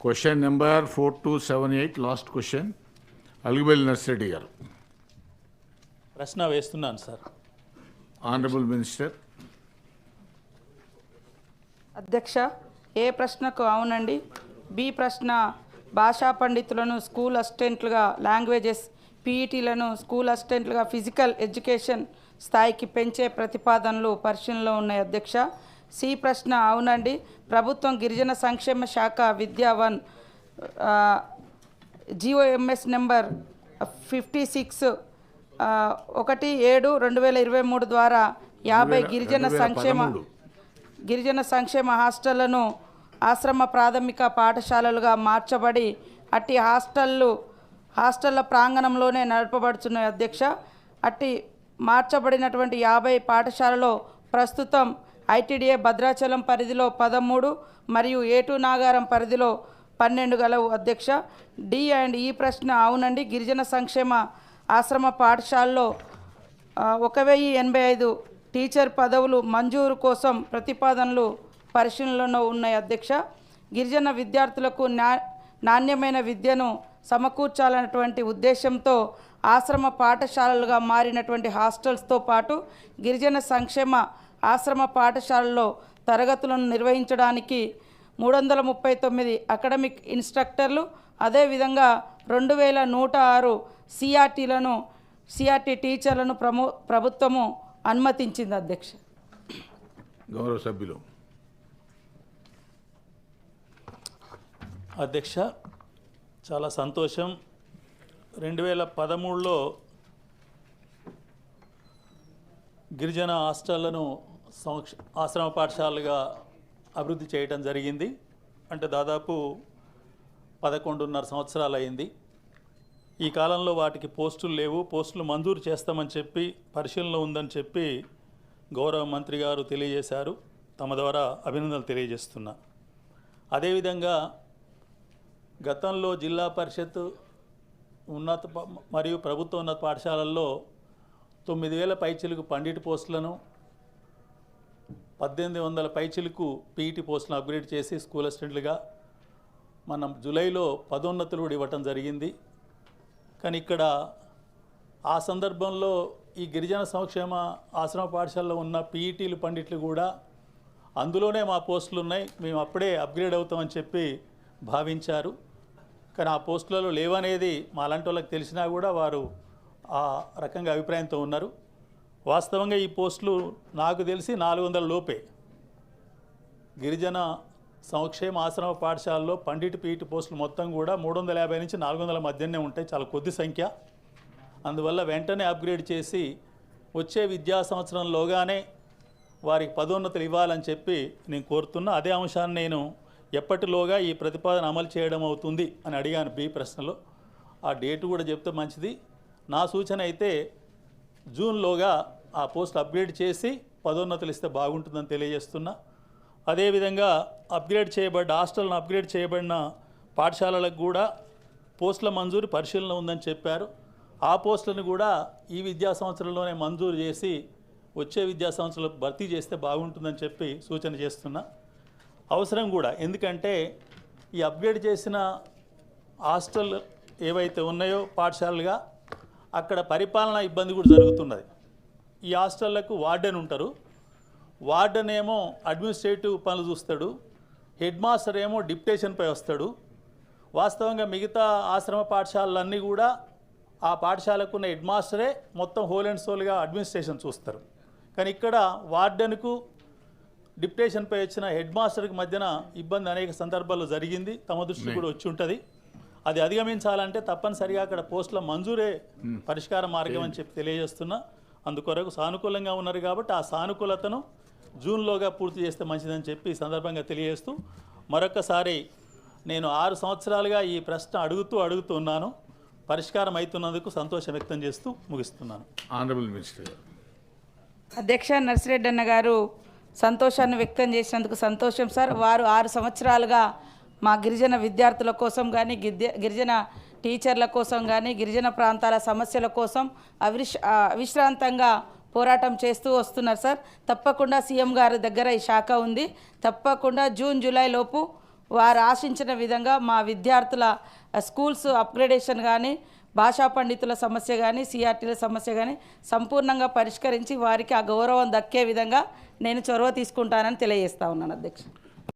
Question number 4278 last question Alugubelli Narsireddy గారు. ప్రశ్న వేస్తున్నాను సార్. Honourable minister. అధ్యక్ష, ఏ ప్రశ్నకు అవునండి. బి ప్రశ్న భాషా పండితులను స్కూల్ అసిస్టెంట్లుగా, లాంగ్వేజెస్ పీఈటీలను స్కూల్ అసిస్టెంట్లుగా ఫిజికల్ ఎడ్యుకేషన్ స్థాయికి పెంచే ప్రతిపాదనలు పరిశీలనలో ఉన్నాయి అధ్యక్ష. సి ప్రశ్న అవునండి. ప్రభుత్వం గిరిజన సంక్షేమ శాఖ విద్యా 1 GOMS నెంబర్ 56 17/2023 ద్వారా 50 గిరిజన సంక్షేమ హాస్టళ్లను ఆశ్రమ ప్రాథమిక పాఠశాలలుగా మార్చబడి అట్టి హాస్టళ్ల ప్రాంగణంలోనే నడపబడుతున్నాయి అధ్యక్ష. అట్టి మార్చబడినటువంటి 50 పాఠశాలలో ప్రస్తుతం ITDA భద్రాచలం పరిధిలో 13 మరియు A2 నాగారం పరిధిలో 12 గలవు అధ్యక్ష. డి అండ్ ఈ ప్రశ్న అవునండి. గిరిజన సంక్షేమ ఆశ్రమ పాఠశాలలో 1085 టీచర్ పదవులు మంజూరు కోసం ప్రతిపాదనలు పరిశీలనలో ఉన్నాయి అధ్యక్ష. గిరిజన విద్యార్థులకు నాణ్యమైన విద్యను సమకూర్చాలన్నటువంటి ఉద్దేశంతో ఆశ్రమ పాఠశాలలుగా మారినటువంటి హాస్టల్స్తో పాటు గిరిజన సంక్షేమ ఆశ్రమ పాఠశాలలో తరగతులను నిర్వహించడానికి 339 అకాడమిక్ ఇన్స్ట్రక్టర్లు, అదేవిధంగా 2106 CRT టీచర్లను ప్రభుత్వము అనుమతించింది అధ్యక్ష. గౌరవ సభ్యులు. అధ్యక్ష, చాలా సంతోషం. 2013లో గిరిజన హాస్టళ్లను ఆశ్రమ పాఠశాలలుగా అభివృద్ధి చేయడం జరిగింది. అంటే దాదాపు 11.5 సంవత్సరాలు అయింది. ఈ కాలంలో వాటికి పోస్టులు లేవు. పోస్టులు మంజూరు చేస్తామని చెప్పి పరిశీలనలో ఉందని చెప్పి గౌరవ మంత్రి గారు తెలియజేశారు. తమ ద్వారా అభినందనలు తెలియజేస్తున్నా. అదేవిధంగా గతంలో జిల్లా పరిషత్ ఉన్నత మరియు ప్రభుత్వ ఉన్నత పాఠశాలల్లో 9,000 పైచిలుకు పండిట్ పోస్టులను, 1,800 పైచిలుకు పీఈటీ పోస్టులను అప్గ్రేడ్ చేసి స్కూల్ అసిస్టెంట్లుగా మనం జూలైలో పదోన్నతులు కూడా ఇవ్వటం జరిగింది. కానీ ఇక్కడ ఆ సందర్భంలో ఈ గిరిజన సంక్షేమ ఆశ్రమ పాఠశాలలో ఉన్న పీఈటీలు పండిట్లు కూడా అందులోనే మా పోస్టులు ఉన్నాయి, మేము అప్పుడే అప్గ్రేడ్ అవుతామని చెప్పి భావించారు. కానీ ఆ పోస్టులలో లేవనేది మా అలాంటి వాళ్ళకి తెలిసినా కూడా వారు ఆ రకంగా అభిప్రాయంతో ఉన్నారు. వాస్తవంగా ఈ పోస్టులు నాకు తెలిసి 400 లోపే. గిరిజన సంక్షేమ ఆశ్రమ పాఠశాలలో పండిట్ పీఈటీ పోస్టులు మొత్తం కూడా 350 నుంచి 400 మధ్యనే ఉంటాయి. చాలా కొద్ది సంఖ్య. అందువల్ల వెంటనే అప్గ్రేడ్ చేసి వచ్చే విద్యా సంవత్సరంలోగానే వారికి పదోన్నతులు ఇవ్వాలని చెప్పి నేను కోరుతున్నా. అదే అంశాన్ని నేను ఎప్పటిలోగా ఈ ప్రతిపాదన అమలు చేయడం అవుతుంది అని అడిగాను బి ప్రశ్నలో. ఆ డేటు కూడా చెప్తే మంచిది. నా సూచన అయితే జూన్లోగా ఆ పోస్ట్ అప్గ్రేడ్ చేసి పదోన్నతులు ఇస్తే బాగుంటుందని తెలియజేస్తున్నా. అదేవిధంగా హాస్టల్ను అప్గ్రేడ్ చేయబడిన పాఠశాలలకు కూడా పోస్టుల మంజూరు పరిశీలన ఉందని చెప్పారు. ఆ పోస్టులను కూడా ఈ విద్యా సంవత్సరంలోనే మంజూరు చేసి వచ్చే విద్యా సంవత్సరంలో భర్తీ చేస్తే బాగుంటుందని చెప్పి సూచన చేస్తున్నా. అవసరం కూడా, ఎందుకంటే ఈ అప్గ్రేడ్ చేసిన హాస్టల్ ఏవైతే ఉన్నాయో పాఠశాలలుగా అక్కడ పరిపాలనా ఇబ్బంది కూడా జరుగుతున్నది. ఈ హాస్టళ్లకు వార్డెన్ ఉంటారు. వార్డెన్ ఏమో అడ్మినిస్ట్రేటివ్ పనులు చూస్తాడు, హెడ్ మాస్టర్ ఏమో డిప్యుటేషన్పై వస్తాడు. వాస్తవంగా మిగతా ఆశ్రమ పాఠశాలలన్నీ కూడా ఆ పాఠశాలకు ఉన్న హెడ్ మాస్టరే మొత్తం హోల్ అండ్ సోల్గా అడ్మినిస్ట్రేషన్ చూస్తారు. కానీ ఇక్కడ వార్డెన్కు డిప్యుటేషన్పై వచ్చిన హెడ్ మాస్టర్కి మధ్యన ఇబ్బంది అనేక సందర్భాల్లో జరిగింది. తమ దృష్టి కూడా వచ్చి ఉంటుంది. అది అధిగమించాలంటే తప్పనిసరిగా అక్కడ పోస్టుల మంజూరే పరిష్కార మార్గం అని చెప్పి తెలియజేస్తున్నా. అందుకొరకు సానుకూలంగా ఉన్నారు కాబట్టి ఆ సానుకూలతను జూన్లోగా పూర్తి చేస్తే మంచిదని చెప్పి ఈ సందర్భంగా తెలియజేస్తూ మరొకసారి నేను 6 సంవత్సరాలుగా ఈ ప్రశ్న అడుగుతూ ఉన్నాను. పరిష్కారం అవుతున్నందుకు సంతోషం వ్యక్తం చేస్తూ ముగిస్తున్నాను. Honourable minister. అధ్యక్ష, నర్సిరెడ్డి అన్న గారు సంతోషాన్ని వ్యక్తం చేసినందుకు సంతోషం సార్. వారు 6 సంవత్సరాలుగా మా గిరిజన విద్యార్థుల కోసం కానీ, గిరిజన టీచర్ల కోసం కానీ, గిరిజన ప్రాంతాల సమస్యల కోసం అవిశ్రాంతంగా పోరాటం చేస్తూ వస్తున్నారు సార్. తప్పకుండా సీఎం గారి దగ్గర ఈ శాఖ ఉంది. తప్పకుండా జూన్ జూలై లోపు వారు ఆశించిన విధంగా మా విద్యార్థుల స్కూల్స్ అప్గ్రేడేషన్ కానీ భాషా పండితుల సమస్య కానీ సిఆర్టీల సమస్య కానీ సంపూర్ణంగా పరిష్కరించి వారికి ఆ గౌరవం దక్కే విధంగా నేను చొరవ తీసుకుంటానని తెలియజేస్తా ఉన్నాను అధ్యక్ష.